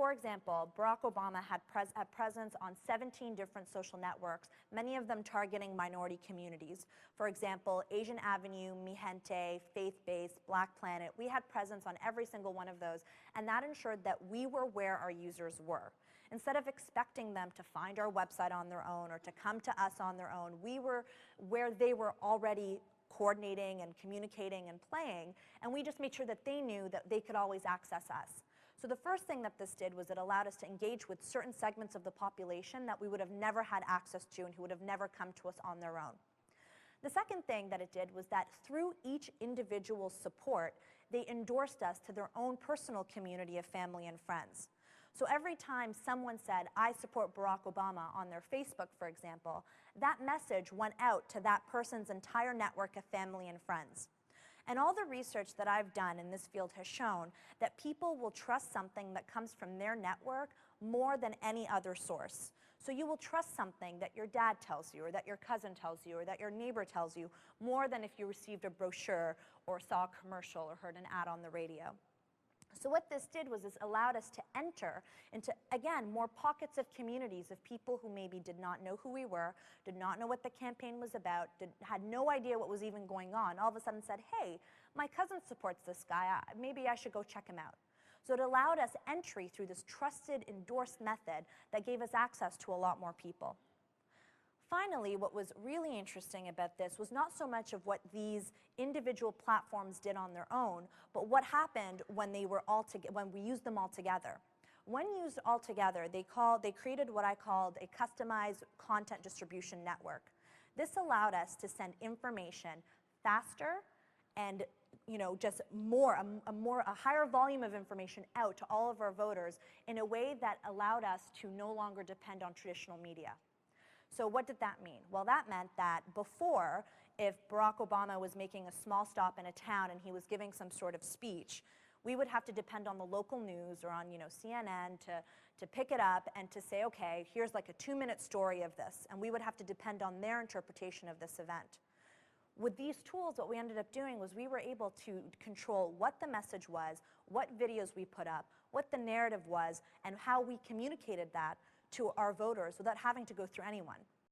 for example, Barack Obama had presence on 17 different social networks, many of them targeting minority communities. For example, Asian Avenue, Mi Gente, Faith-Based, Black Planet, we had presence on every single one of those, and that ensured that we were where our users were. Instead of expecting them to find our website on their own or to come to us on their own, we were where they were already coordinating and communicating and playing, and we just made sure that they knew that they could always access us. So the first thing that this did was it allowed us to engage with certain segments of the population that we would have never had access to and who would have never come to us on their own. The second thing that it did was that through each individual's support, they endorsed us to their own personal community of family and friends. So every time someone said, "I support Barack Obama" on their Facebook, for example, that message went out to that person's entire network of family and friends. And all the research that I've done in this field has shown that people will trust something that comes from their network more than any other source. So you will trust something that your dad tells you, or that your cousin tells you, or that your neighbor tells you, more than if you received a brochure or saw a commercial or heard an ad on the radio. So what this did was this allowed us to enter into, again, more pockets of communities of people who maybe did not know who we were, did not know what the campaign was about, had no idea what was even going on, all of a sudden said, "Hey, my cousin supports this guy, maybe I should go check him out." So it allowed us entry through this trusted, endorsed method that gave us access to a lot more people. Finally, what was really interesting about this was not so much of what these individual platforms did on their own, but what happened when when we used them all together. When used all together, they created what I called a customized content distribution network. This allowed us to send information faster and just a higher volume of information out to all of our voters in a way that allowed us to no longer depend on traditional media. So what did that mean? Well, that meant that before, if Barack Obama was making a small stop in a town and he was giving some sort of speech, we would have to depend on the local news or on CNN to pick it up and to say, okay, here's like a 2-minute story of this, and we would have to depend on their interpretation of this event. With these tools, what we ended up doing was we were able to control what the message was, what videos we put up, what the narrative was, and how we communicated that to our voters without having to go through anyone.